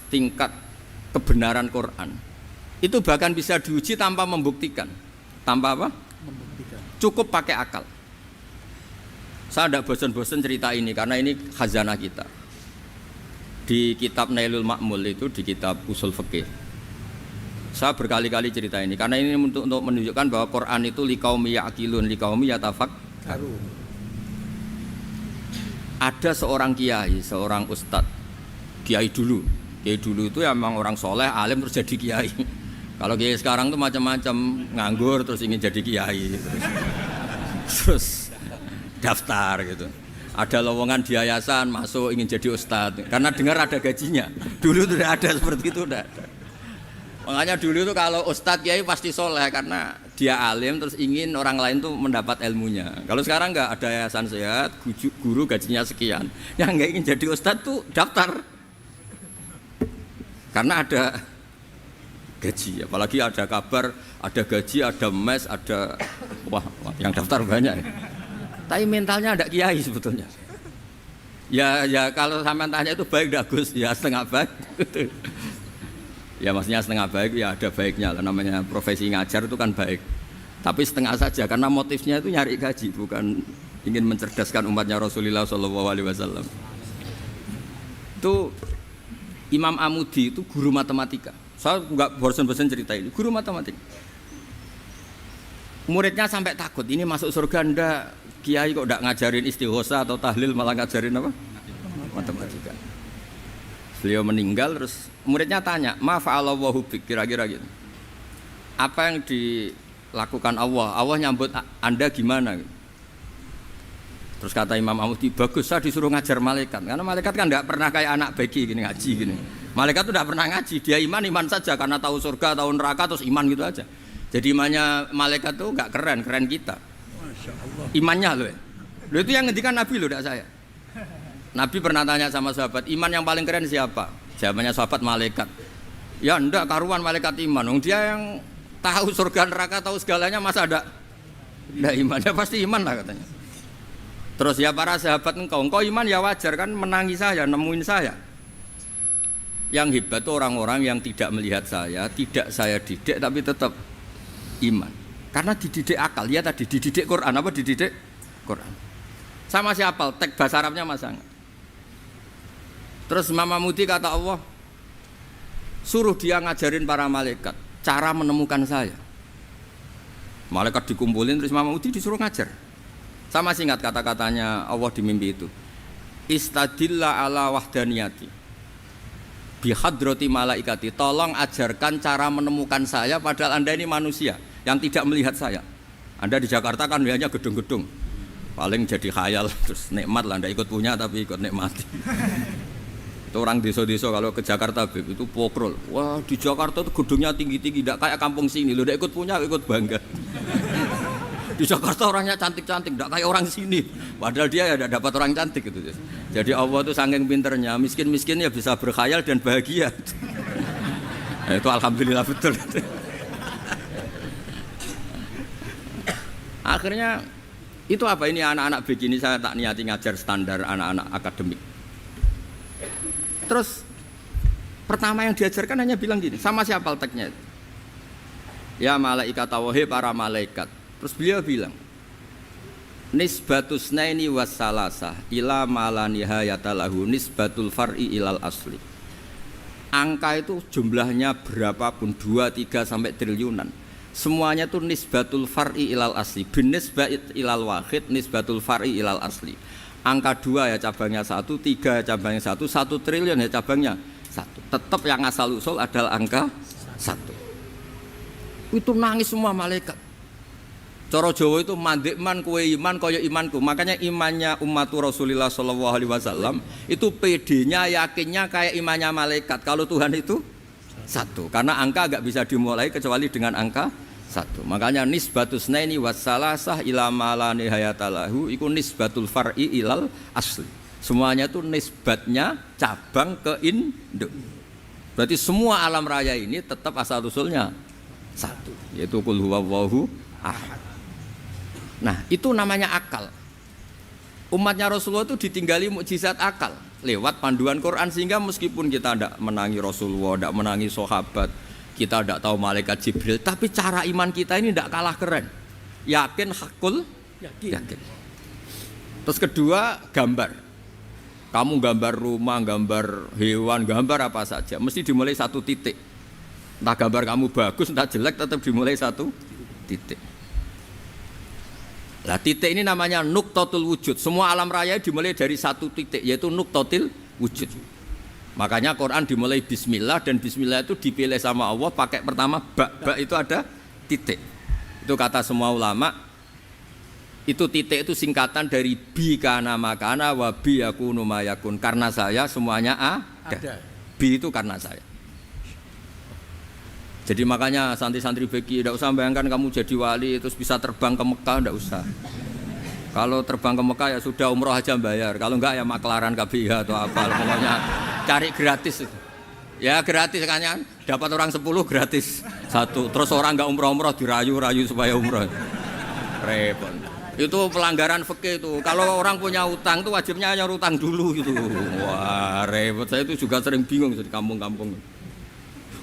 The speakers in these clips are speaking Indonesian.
tingkat kebenaran Quran itu bahkan bisa diuji tanpa membuktikan. Tanpa apa? Membuktikan. Cukup pakai akal. Saya tidak bosan-bosan cerita ini karena ini khazanah kita. Di kitab Nailul Ma'mul itu, di kitab Usul Fiqih, saya berkali-kali cerita ini karena ini untuk menunjukkan bahwa Quran itu liqaumi ya'qilun, liqaumi yatafakkarun. Ada seorang kiai, seorang ustadz, kiai dulu itu emang orang soleh, alim terus jadi kiai. Kalau kiai sekarang tuh macam-macam, nganggur terus ingin jadi kiai, terus daftar gitu. Ada lowongan di yayasan masuk ingin jadi ustadz karena dengar ada gajinya. Dulu tidak ada seperti itu, tidak ada. Makanya dulu itu kalau ustadz kiai pasti soleh karena dia alim terus ingin orang lain tuh mendapat ilmunya. Kalau sekarang nggak ada yayasan sehat, guru gajinya sekian, yang nggak ingin jadi ustadz tuh daftar karena ada gaji. Apalagi ada kabar, ada gaji, ada mes, ada wah yang daftar banyak. Tapi mentalnya ada kiai sebetulnya. Ya kalau sampean tanya itu baik dah Gus, ya setengah baik. Ya maksudnya setengah baik ya ada baiknya lah, namanya profesi ngajar itu kan baik. Tapi setengah saja karena motifnya itu nyari gaji, bukan ingin mencerdaskan umatnya Rasulullah SAW. Itu Imam Amudi itu guru matematika. Saya nggak bosan-bosan cerita ini, guru matematika. Muridnya sampai takut, ini masuk surga ndak? Kiai kok ndak ngajarin istighosa atau tahlil, malah ngajarin apa? Matematika. Beliau meninggal terus muridnya tanya, "Ma fa'alallahu bik?" Kira-kira gitu. Apa yang dilakukan Allah? Allah nyambut Anda gimana? Terus kata Imam Amudi, "Bagus, saya disuruh ngajar malaikat." Karena malaikat kan enggak pernah kayak anak begi gini ngaji gini. Malaikat itu enggak pernah ngaji, dia iman saja karena tahu surga, tahu neraka terus iman gitu aja. Jadi imannya malaikat tuh enggak keren kita. Masya Allah. Imannya loh. Loh itu yang ngendikan Nabi loh, tidak saya. Nabi pernah tanya sama sahabat, iman yang paling keren siapa? Jawabannya sahabat malaikat. Ya enggak karuan malaikat iman. Dia yang tahu surga neraka, tahu segalanya, masa ada enggak imannya? Pasti iman lah katanya. Terus ya para sahabat engkau iman ya wajar kan menangi saya, nemuin saya. Yang hebat itu orang-orang yang tidak melihat saya, tidak saya didik tapi tetap iman. Karena dididik akal, ya tadi dididik Quran, apa dididik Quran. Sama siapa? Teks bahasa Arabnya masang. Terus Imam Amudi kata Allah, suruh dia ngajarin para malaikat cara menemukan saya. Malaikat dikumpulin terus Imam Amudi disuruh ngajar. Sama singkat kata-katanya Allah di mimpi itu. Istadilla ala wahdaniyati bihadrati malaikati. Tolong ajarkan cara menemukan saya padahal Anda ini manusia yang tidak melihat saya. Anda di Jakarta kan lihatnya gedung-gedung. Paling jadi khayal terus nikmat lah, Anda ikut punya tapi ikut nikmati. Itu orang desa-desa kalau ke Jakarta itu pokrol. Wah, di Jakarta itu gedungnya tinggi-tinggi, tidak kayak kampung sini. Lu udah ikut punya, ikut bangga. Di Jakarta orangnya cantik-cantik, tidak kayak orang sini. Padahal dia ya tidak dapat orang cantik gitu. Jadi Allah itu saking pinternya, miskin-miskin ya bisa berkhayal dan bahagia. Nah, itu alhamdulillah betul. Akhirnya itu apa ini anak-anak begini saya tak niati ngajar standar anak-anak akademik. Terus pertama yang diajarkan hanya bilang gini, sama siapa teknya itu? Ya malaikat tawahib para malaikat. Terus beliau bilang, nisbatus naini wassalasah ila mala nihayata lahu nisbatul far'i ilal asli. Angka itu jumlahnya berapapun 2, 3 sampai triliunan. Semuanya itu nisbatul far'i ilal asli. Bin nisbat ilal wahid nisbatul far'i ilal asli. Angka 2 ya cabangnya 1, 3 ya cabangnya 1, 1 triliun ya cabangnya 1. Tetap yang asal usul adalah angka 1. Itu nangis semua malaikat. Cara Jawa itu mandikman kue iman kaya imanku. Makanya imannya umatur Rasulullah SAW itu PD-nya yakinnya kayak imannya malaikat. Kalau Tuhan itu 1. Karena angka agak bisa dimulai kecuali dengan angka 1. Makanya nisbatus naini wassalasah ila mala nihayatalahu iku nisbatul far'i ilal asli. Semuanya itu nisbatnya cabang ke induk. Berarti semua alam raya ini tetap asal usulnya 1, yaitu qul huwallahu ahad. Nah, itu namanya akal. Umatnya Rasulullah itu ditinggali mukjizat akal. lewat panduan Quran, sehingga meskipun kita tidak menangi Rasulullah, tidak menangi sahabat, kita tidak tahu malaikat Jibril, tapi cara iman kita ini tidak kalah keren. Yakin, hakul, yakin. Terus kedua, gambar. Kamu gambar rumah, gambar hewan, gambar apa saja, mesti dimulai satu titik. Entah gambar kamu bagus, entah jelek, tetap dimulai satu titik. Nah, titik ini namanya nuqtatul wujud. Semua alam raya dimulai dari satu titik, yaitu nuqtatil wujud. Makanya Quran dimulai bismillah, dan bismillah itu dipilih sama Allah pakai pertama ba itu ada titik. Itu kata semua ulama. Itu titik itu singkatan dari bi kana makana wa bi yakunu mayakun. Karena saya semuanya ada. Bi itu karena saya. Jadi makanya santri-santri beki tidak usah bayangkan kamu jadi wali terus bisa terbang ke Mekah, tidak usah. Kalau terbang ke Mekah ya sudah umroh aja bayar. Kalau enggak ya maklaran KBH atau apa. Pokoknya cari gratis itu. Ya gratis kan, dapat orang 10 gratis satu. Terus orang enggak umroh-umroh dirayu-rayu supaya umroh. Repot. Itu pelanggaran fikih itu. Kalau orang punya utang itu wajibnya nyaur utang dulu gitu. Wah repot. Saya itu juga sering bingung di kampung-kampung.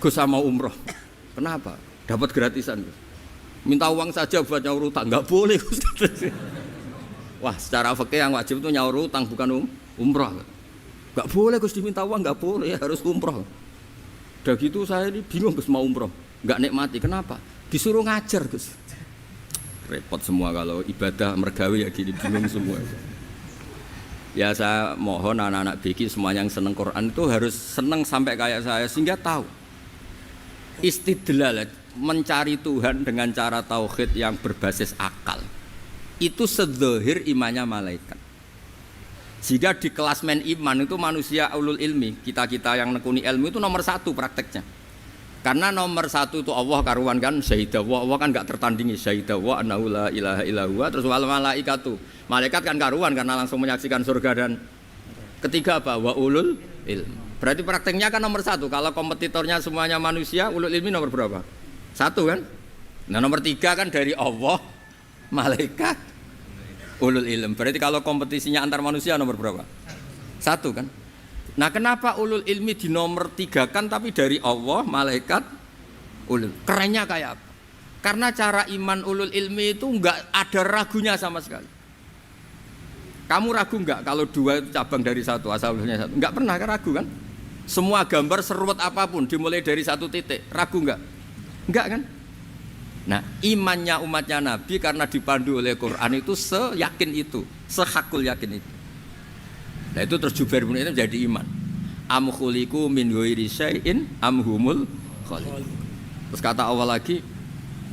Gus sama umroh. Kenapa? Dapat gratisan. Minta uang saja buat nyaur utang, nggak boleh. Wah, secara fikih yang wajib itu nyaur utang bukan umroh. Nggak boleh Gus diminta uang, nggak boleh, harus umroh. Udah gitu saya ini bingung Gus mau umroh, nggak nikmati. Kenapa? Disuruh ngajar Gus. Repot semua kalau ibadah mergawe ya gini, bingung semua. Ya saya mohon anak-anak BK semuanya yang seneng Quran itu harus seneng sampai kayak saya sehingga tahu. Istidlal, mencari Tuhan dengan cara tauhid yang berbasis akal itu sedzahir imannya malaikat. Jika di klasmen iman itu manusia ulul ilmi, kita-kita yang nekuni ilmu itu nomor 1 prakteknya. Karena nomor 1 itu Allah karuan kan, syahidah Allah kan gak tertandingi, syahidah wa annahu la ilaha illallah. Terus wal malaikatu, malaikat kan karuan karena langsung menyaksikan surga. Dan ketiga apa? Wa ulul ilmi. Berarti prakteknya kan nomor 1. Kalau kompetitornya semuanya manusia, ulul ilmi nomor berapa? 1 kan? Nah nomor 3 kan dari Allah, malaikat, ulul ilm. Berarti kalau kompetisinya antar manusia nomor berapa? 1 kan? Nah kenapa ulul ilmi di nomor 3 kan tapi dari Allah, malaikat, ulul. Kerennya kayak apa? Karena cara iman ulul ilmi itu enggak ada ragunya sama sekali. Kamu ragu enggak kalau 2 itu cabang dari 1, asal-usulnya 1? Enggak pernah kan ragu kan? Semua gambar seruat apapun dimulai dari 1 titik, ragu enggak? Enggak kan? Nah imannya umatnya Nabi karena dipandu oleh Quran itu seyakin itu, sehakul yakin itu. Nah itu terus Jubair bin Mut'im jadi iman. Am khuliqu min ghairi syai'in am humul khaliq. Terus kata Allah lagi,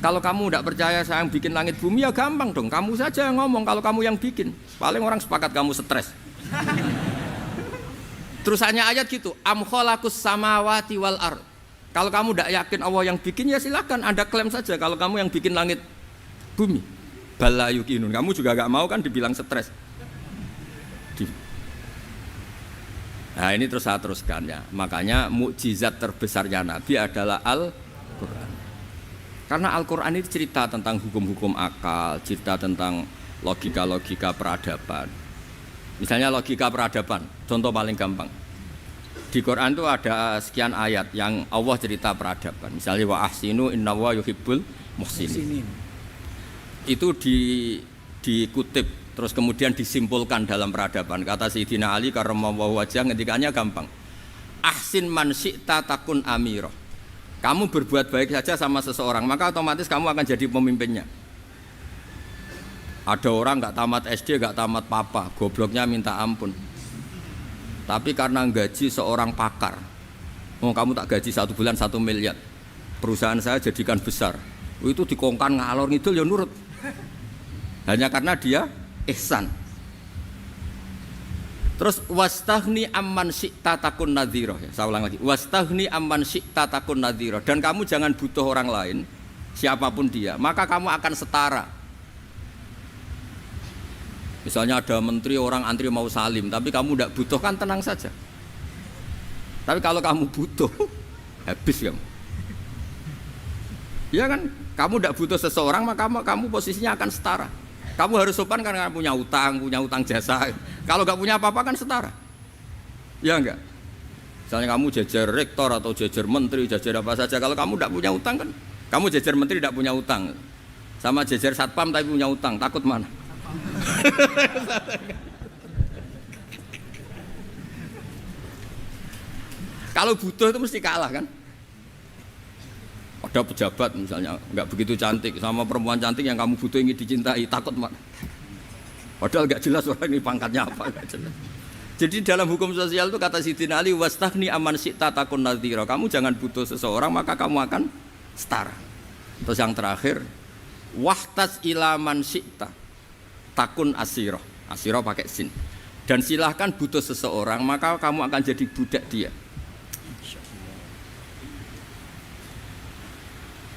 kalau kamu tidak percaya saya yang bikin langit bumi ya gampang dong, kamu saja yang ngomong kalau kamu yang bikin. Paling orang sepakat kamu stres. Terusannya ayat gitu, am khalaqus samawati wal ard. Kalau kamu tidak yakin Allah yang bikin ya silakan Anda klaim saja kalau kamu yang bikin langit bumi. Bala yuqinun. Kamu juga gak mau kan dibilang stres. Nah ini terus saya teruskan ya. Makanya mukjizat terbesarnya Nabi adalah Al-Quran. Karena Al-Quran ini cerita tentang hukum-hukum akal, cerita tentang logika-logika peradaban. Misalnya logika peradaban, contoh paling gampang. Di Quran itu ada sekian ayat yang Allah cerita peradaban. Misalnya wa ahsinu innallaha yuhibbul muhsinin. Itu dikutip terus kemudian disimpulkan dalam peradaban. Kata Sayyidina Ali karramallahu wajhah ngendikannya gampang. Ahsin man syi'ta takun amira. Kamu berbuat baik saja sama seseorang, maka otomatis kamu akan jadi pemimpinnya. Ada orang nggak tamat SD, nggak tamat papa, gobloknya minta ampun. Tapi karena gaji seorang pakar, oh kamu tak gaji 1 bulan 1 miliar, perusahaan saya jadikan besar. Itu dikongkan ngalor ngidul ya nurut. Hanya karena dia ihsan. Terus wastaghni amman syi'ta takun nadhira. Saya ulang lagi. Wastaghni amman syi'ta takun nadhira. Dan kamu jangan butuh orang lain, siapapun dia, maka kamu akan setara. Misalnya ada menteri orang antri mau salim, tapi kamu tidak butuh kan tenang saja. Tapi kalau kamu butuh, habis kamu. Ya kan, kamu tidak butuh seseorang maka kamu posisinya akan setara. Kamu harus sopan karena punya utang jasa. Kalau nggak punya apa-apa kan setara. Ya enggak? Misalnya kamu jajar rektor atau jajar menteri, jajar apa saja, kalau kamu tidak punya utang kan, kamu jajar menteri tidak punya utang, sama jajar satpam tapi punya utang, takut mana? Kalau butuh itu mesti kalah kan? Ada pejabat misalnya nggak begitu cantik sama perempuan cantik yang kamu butuh ingin dicintai, takut mana? Padahal nggak jelas orang ini pangkatnya apa, nggak jelas. Jadi dalam hukum sosial itu kata Sidin Ali, wastahni aman syi'ta takun nadhira. Kamu jangan butuh seseorang maka kamu akan setara. Terus yang terakhir, wahtas ilaman syi'ta takun asiro. Asiro pakai sin. Dan silahkan butuh seseorang maka kamu akan jadi budak dia.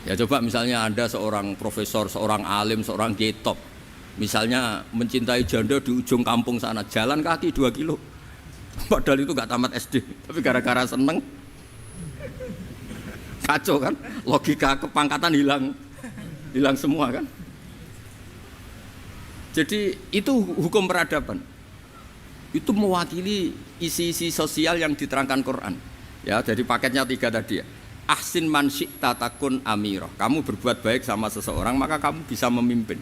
Ya coba misalnya Anda seorang profesor, seorang alim, seorang getop, misalnya mencintai janda di ujung kampung sana, jalan kaki 2 kilo. Padahal itu gak tamat SD, tapi gara-gara seneng kacau kan, logika kepangkatan hilang semua kan. Jadi itu hukum peradaban. Itu mewakili isi-isi sosial yang diterangkan Quran. Ya, jadi paketnya 3 tadi ya. Ahsin man syi'ta takun amirah. Kamu berbuat baik sama seseorang maka kamu bisa memimpin.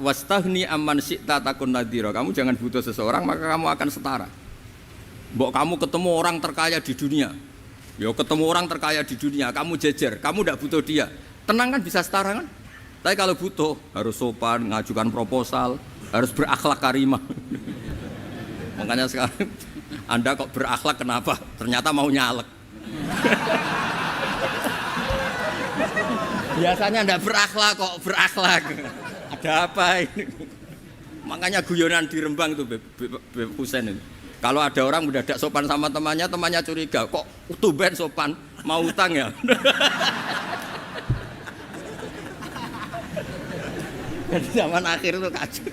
Wastahni amman syi'ta takun nadhira. Kamu jangan butuh seseorang maka kamu akan setara. Mbok kamu ketemu orang terkaya di dunia. Ya ketemu orang terkaya di dunia, kamu jejer, kamu tidak butuh dia. Tenang kan bisa setara kan? Tapi kalau butuh harus sopan, ngajukan proposal, harus berakhlak karimah. Makanya sekarang Anda kok berakhlak kenapa? Ternyata mau nyalek. Biasanya Anda berakhlak kok berakhlak. Ada apa ini? Makanya guyonan di Rembang itu Beb Husain itu. Kalau ada orang mendadak sopan sama temannya, temannya curiga, kok tumben sopan, mau utang ya? Di zaman akhir itu kacau.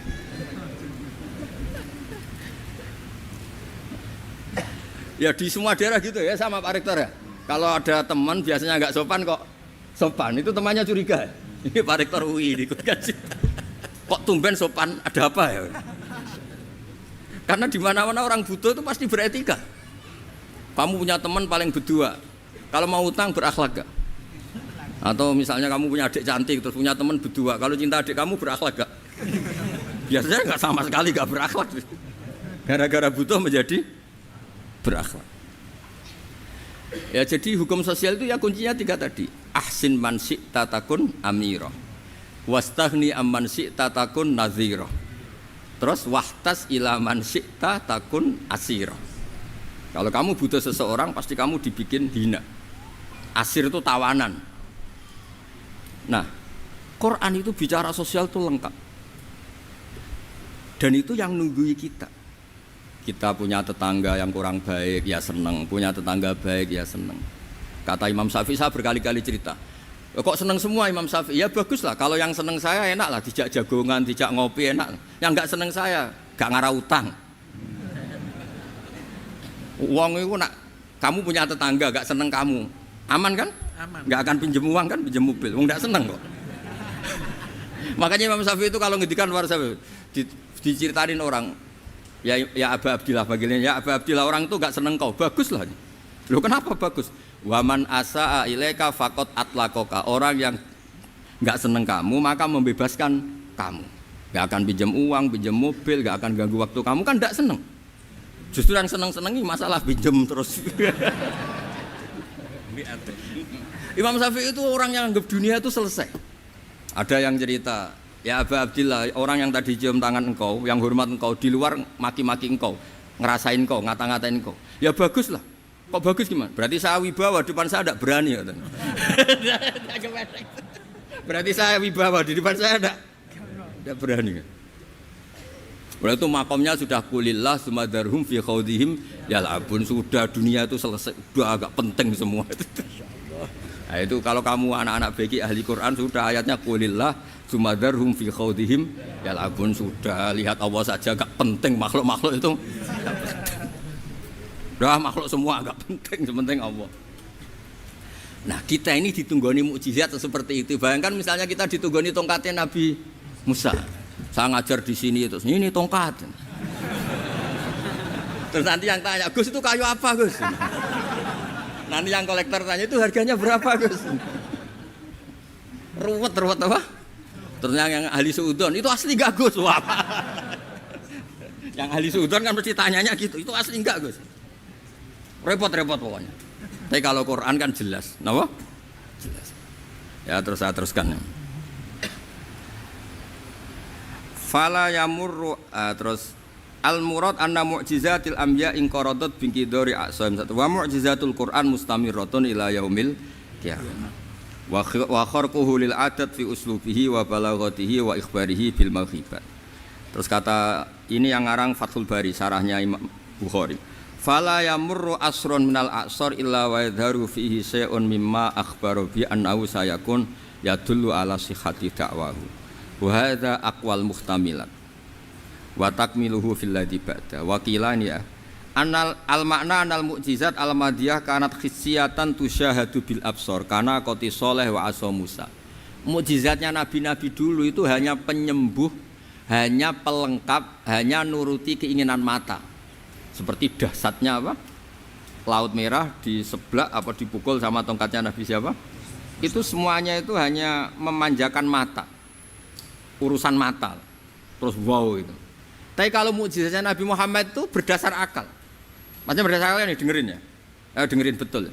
Ya di semua daerah gitu ya sama Pak Rektor ya. Kalau ada teman biasanya nggak sopan kok sopan, itu temannya curiga. Ini Pak Rektor UI ikut kaji. Kok tumben sopan, ada apa ya? Karena di mana-mana orang butuh itu pasti beretika. Kamu punya teman paling berdua, kalau mau utang berakhlak gak? Atau misalnya kamu punya adik cantik terus punya teman berdua, kalau cinta adik kamu berakhlak gak? Biasanya nggak sama sekali gak berakhlak. Gara-gara butuh menjadi berakhlak. Ya jadi hukum sosial itu ya kuncinya 3 tadi. Ahsin man syi'ta takun amirah. Wastahni amman syi'ta takun nadhira. Terus wahtas ila man syi'ta takun asira. Kalau kamu butuh seseorang pasti kamu dibikin hina. Asir itu tawanan. Nah, Quran itu bicara sosial itu lengkap. Dan itu yang nunggui kita. Kita punya tetangga yang kurang baik ya seneng, punya tetangga baik ya seneng. Kata Imam Syafi'i, saya berkali-kali cerita, kok seneng semua Imam Syafi'i? Ya bagus lah, kalau yang seneng saya enak lah, dijak jagongan, dijak ngopi enak. Yang nggak seneng saya, gak ngarah utang. Uang itu nak, kamu punya tetangga gak seneng kamu, aman kan? Aman. Gak akan pinjem uang kan, pinjem mobil, uang gak seneng kok. Makanya Imam Syafi'i itu kalau ngedikan luar Syafi'i, diceritain orang, ya Aba Abdillah bagiannya, ya Aba Abdillah orang itu gak seneng kau, bagus lah. Loh kenapa bagus? Waman asa'a ilaika faqad atlaqaka. Orang yang enggak seneng kamu maka membebaskan kamu. Enggak akan pinjam uang, pinjam mobil, enggak akan ganggu waktu kamu kan enggak seneng. Justru yang seneng-senengi masalah pinjam terus. Imam Syafi'i itu orang yang anggap dunia itu selesai. Ada yang cerita, ya Aba Abdillah, orang yang tadi cium tangan engkau, yang hormat engkau di luar maki-maki engkau, ngerasain engkau, ngata-ngatain engkau. Ya bagus lah. Kok bagus gimana? Berarti saya wibawa, depan saya tidak berani. Berarti saya wibawa, di depan saya tidak berani. Berarti itu makomnya sudah kulillah sumadarhum fi khawdihim yal'abun. Sudah dunia itu selesai, sudah agak penting semua. Nah itu kalau kamu anak-anak beki ahli Quran sudah ayatnya kulillah sumadarhum fi khawdihim yal'abun. Sudah lihat Allah saja agak penting, makhluk-makhluk itu dah makhluk semua agak penting, sepenting Allah. Nah kita ini ditunggoni mukjizat seperti itu. Bayangkan misalnya kita ditunggoni tongkatnya Nabi Musa. Saya ngajar di sini terus ini tongkat. Terus nanti yang tanya, Gus itu kayu apa Gus? Nanti yang kolektor tanya itu harganya berapa Gus? Ruwet apa? Terus yang ahli suudon itu asli gak Gus? Wah. Yang ahli suudon kan mesti tanyanya gitu, itu asli enggak Gus? Repot pokoknya. Tapi kalau Quran kan jelas, kenapa? Jelas. Ya terus saya teruskan. Fala yamurru terus al murad anna mu'jizatil anbiya in qaradat bi qidari aqsam wa mu'jizatul Quran mustamirratun ila yaumil qiyamah. Wa kharquhu lil adat fi uslubihi wa balaghatihi wa ikhbarihi bil mawhibat. Terus kata ini yang ngarang Fathul Bari sarahnya Imam Bukhari. Fala yamurru asrun minal aqsar illa wa yadharu fihi syai'un mimma akhbaru bi annahu sayakun yadullu ala sihhati da'wahu. Wa hadza aqwal muhtamilat wa takmiluhu fil ladzi ba'da wa qilani ya anal al makna anal mukjizat al madiyah kanat khissiyatan tusyahadu bil absar kana qoti soleh wa asa Musa. Mukjizatnya nabi-nabi dulu itu hanya penyembuh, hanya pelengkap, hanya nuruti keinginan mata. Seperti dahsyatnya apa? Laut Merah diseblak apa dipukul sama tongkatnya Nabi siapa? Itu semuanya itu hanya memanjakan mata. Urusan mata. Terus wow itu. Tapi kalau mukjizatnya Nabi Muhammad itu berdasar akal. Maksudnya berdasar akal nih dengerin ya. Dengerin betul.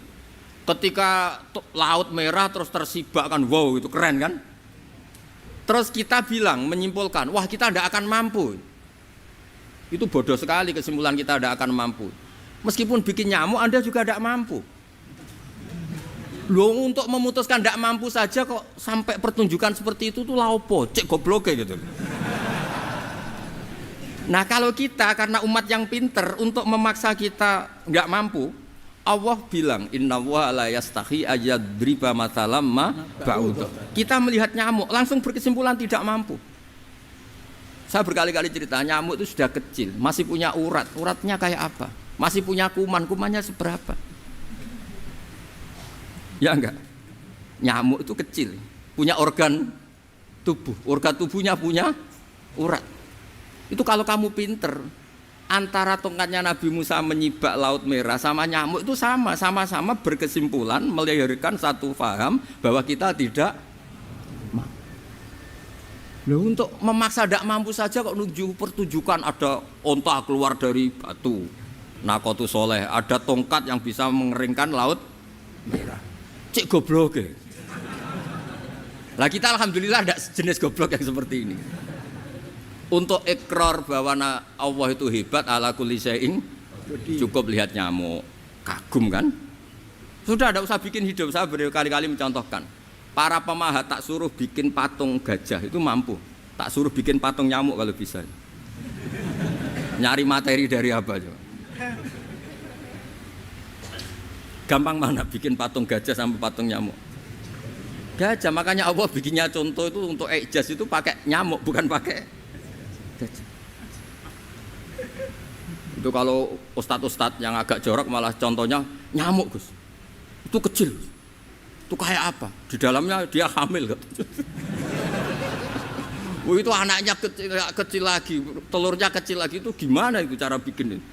Ketika Laut Merah terus tersibak kan wow itu keren kan? Terus kita bilang menyimpulkan, wah kita tidak akan mampu. Itu bodoh sekali kesimpulan kita tidak akan mampu. Meskipun bikin nyamuk Anda juga tidak mampu. Loh untuk memutuskan tidak mampu saja kok sampai pertunjukan seperti itu tuh laopo, cek goblok gitu. Nah kalau kita karena umat yang pinter untuk memaksa kita nggak mampu, Allah bilang innallaha la yastahi ayadriba mathalam ma ba'ud. Kita melihat nyamuk langsung berkesimpulan tidak mampu. Saya berkali-kali cerita nyamuk itu sudah kecil, masih punya urat, uratnya kayak apa? Masih punya kuman, kumannya seberapa? Ya enggak, nyamuk itu kecil, punya organ tubuhnya punya urat. Itu kalau kamu pinter, antara tongkatnya Nabi Musa menyibak Laut Merah sama nyamuk itu sama-sama berkesimpulan melahirkan satu faham bahwa kita tidak mampu. Loh untuk memaksa tidak mampu saja kok menuju pertunjukan ada onta keluar dari batu, nakotu soleh, ada tongkat yang bisa mengeringkan Laut Merah. Cek goblok ya. Lah kita alhamdulillah tidak jenis goblok yang seperti ini. Untuk ikrar bahwa Allah itu hebat ala kulli syai'in cukup lihat nyamuk, kagum kan? Sudah tidak usah bikin hidup. Saya berkali-kali mencontohkan. Para pemahat tak suruh bikin patung gajah itu mampu. Tak suruh bikin patung nyamuk kalau bisa. Nyari materi dari apa coba? Gampang mana bikin patung gajah sama patung nyamuk? Gajah, makanya Allah bikinnya contoh itu untuk ijaz itu pakai nyamuk bukan pakai gajah. Itu kalau ustadz-ustadz yang agak jorok malah contohnya nyamuk Gus. Itu kecil. Itu kayak apa? Di dalamnya dia hamil kan? Itu anaknya kecil lagi, telurnya kecil lagi itu gimana itu cara bikin itu?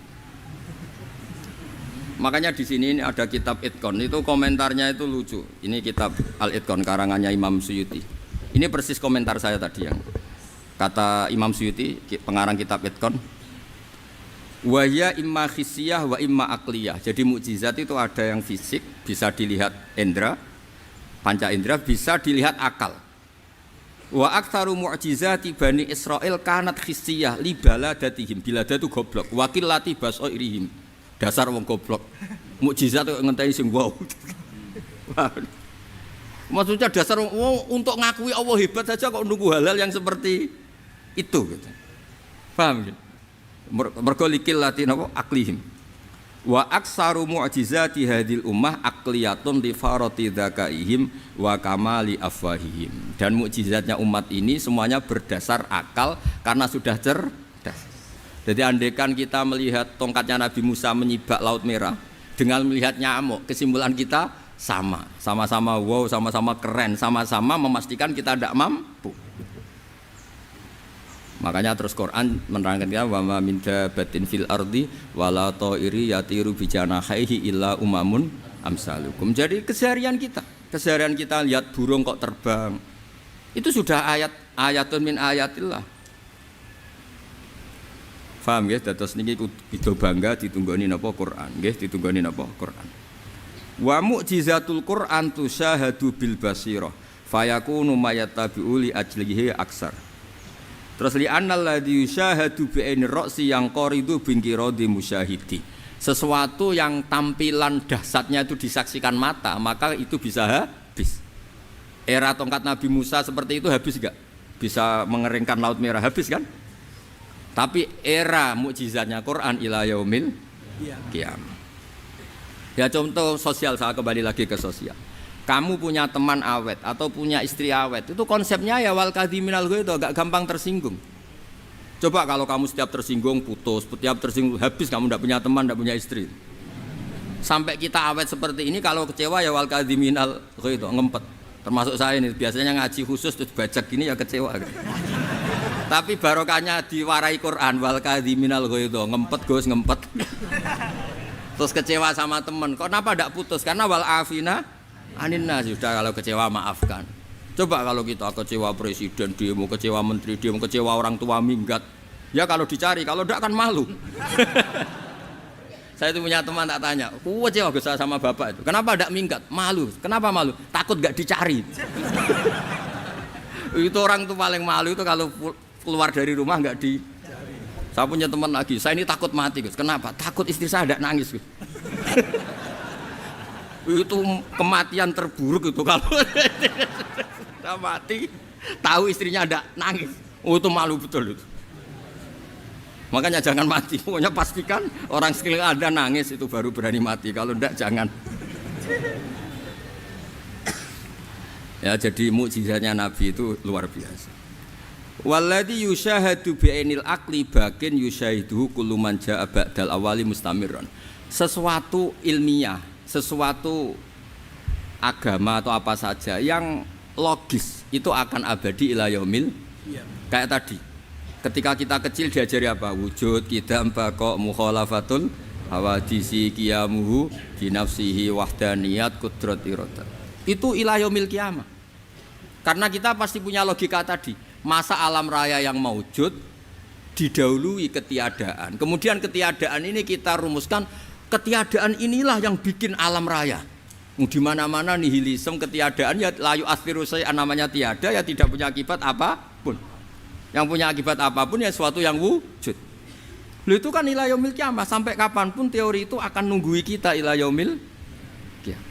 Makanya di sini ini ada kitab Itqan, itu komentarnya itu lucu. Ini kitab Al-Itqan karangannya Imam Suyuti. Ini persis komentar saya tadi yang kata Imam Suyuti, pengarang kitab Itqan. Wa ya imma khissiyah wa imma aqliyah. Jadi mukjizat itu ada yang fisik, bisa dilihat indra, panca indra, bisa dilihat akal. Wa aktsaru mu'jizati Bani Israil kanat khissiyah li baladatihim. Bilada itu goblok, wakillati basairihim. Dasar wong goblok. Mukjizat kok ngenteni sing wow. Maksudnya dasar wong untuk ngakui Allah hebat saja kok nunggu halal yang seperti itu gitu. Paham gitu? Mergo likil latin apa aklihim. Wa aksaru mu'jizati hadil ummah aqliyatun li farati dzakaihim wa kamali afwahihim. Dan mukjizatnya umat ini semuanya berdasar akal karena sudah cerdas. Jadi andaikan kita melihat tongkatnya Nabi Musa menyibak Laut Merah dengan melihat nyamuk, kesimpulan kita sama-sama wow, sama-sama keren, sama-sama memastikan kita tidak mampu. Makanya terus Quran menerangkan ya wa ma min dabatin fil ardi wala ta'iri yatiru bi janahihi illa umamun amsalukum. Jadi keseharian kita lihat burung kok terbang. Itu sudah ayatun min ayatillah. Paham nggih? Dados niki kudu bangga ditunggoni napa Quran, nggih ditunggoni napa Quran. Wa mu'jizatul Quran tusyahadu bil basirah fayakunu mayattabi'u li ajlihi aksar. Terus li annal ladzi yusyahadu bi ainir ra'si yang qaridu bingkiradi musyahidi. Sesuatu yang tampilan dahsyatnya itu disaksikan mata, maka itu bisa habis. Era tongkat Nabi Musa seperti itu habis enggak? Bisa mengeringkan laut merah, habis kan? Tapi era mukjizatnya Quran ila yaumil qiyamah. Ya contoh sosial, saya kembali lagi ke sosial. Kamu punya teman awet atau punya istri awet, itu konsepnya ya wal kadhiminal ghaidh, agak gampang tersinggung. Coba kalau kamu setiap tersinggung putus, setiap tersinggung habis, kamu tidak punya teman, tidak punya istri. Sampai kita awet seperti ini, kalau kecewa ya wal kadhiminal ghaidh, ngempet. Termasuk saya ini, biasanya ngaji khusus terus bajak gini ya kecewa. Tapi barokahnya diwarai Quran wal kadhiminal ghaidh, ngempet Gus, ngempet. Terus kecewa sama teman, kok kenapa tidak putus? Karena wal afina aninna, sudah kalau kecewa maafkan. Coba kalau kita kecewa presiden demo, kecewa menteri demo, kecewa orang tua minggat, ya kalau dicari, kalau tidak kan malu. Saya itu punya teman tak tanya, kecewa Gus sama bapak itu, kenapa tidak minggat? Malu. Kenapa malu? Takut gak dicari. Itu orang tuh paling malu itu kalau keluar dari rumah nggak di. Saya punya teman lagi, saya ini takut mati Gus. Kenapa? Takut istri saya tidak nangis Gus. Itu kematian terburuk itu kalau sudah mati tahu istrinya ada nangis, itu malu betul itu. Makanya jangan mati, pokoknya pastikan orang sekeliling ada nangis itu baru berani mati, kalau enggak jangan. Ya jadi mukjizatnya Nabi itu luar biasa. Walladzi yusyahadu bi'ainil aqli bakin yusyahiduhu kullu man jaa ba'dal awali mustamirran. Sesuatu ilmiah, sesuatu agama atau apa saja yang logis itu akan abadi ila yaumil. Kayak tadi ketika kita kecil diajari apa? Wujud, qidam, baqa, mukhalafatul hawadisi, qiyamuhu binafsihi, wahdaniyat, qudrat, iradah. Itu ila yaumil qiyamah. Karena kita pasti punya logika tadi, masa alam raya yang maujud didahului ketiadaan. Kemudian ketiadaan ini kita rumuskan, ketiadaan inilah yang bikin alam raya. Di mana-mana nihilisme, ketiadaan ya layu asfiru say'an, namanya tiada ya tidak punya akibat apapun. Yang punya akibat apapun ya sesuatu yang wujud. Lalu itu kan ila yaumil qiyamah, sampai kapanpun teori itu akan nunggui kita ila yaumil qiyamah.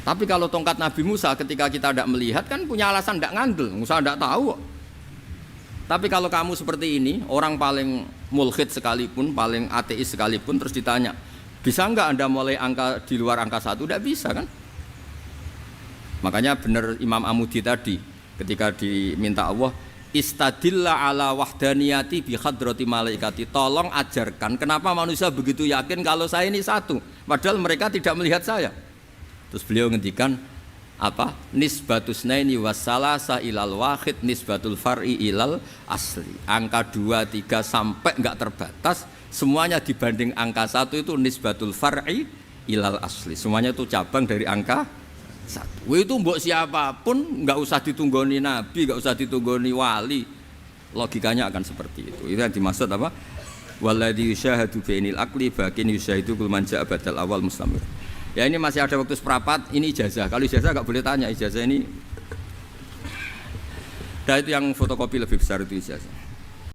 Tapi kalau tongkat Nabi Musa ketika kita tidak melihat kan punya alasan tidak ngandel, Musa tidak tahu. Tapi kalau kamu seperti ini, orang paling mulhid sekalipun, paling ateis sekalipun, terus ditanya, bisa enggak Anda mulai angka di luar angka 1? Tidak bisa kan? Makanya benar Imam Amudi tadi, ketika diminta Allah, istadilla ala wahdaniyati bi hadrati malaikati, tolong ajarkan kenapa manusia begitu yakin kalau saya ini satu, padahal mereka tidak melihat saya. Terus beliau ngendikan apa? Nisbatus naini wassalasa ilal wahid nisbatul far'i ilal asli. Angka 2, 3 sampai enggak terbatas, semuanya dibanding angka 1 itu nisbatul far'i ilal asli. Semuanya itu cabang dari angka 1. Itu mbok siapapun enggak usah ditunggoni nabi, enggak usah ditunggoni wali. Logikanya akan seperti itu. Itu yang dimaksud apa? Walladzi yusyahadu bainil aqli bakin yusyahidu kul man ja'a badal awal mustamir. Ya ini masih ada waktu seperempat, ini ijazah. Kalau ijazah enggak boleh tanya, ijazah ini. Nah itu yang fotokopi lebih besar itu ijazah.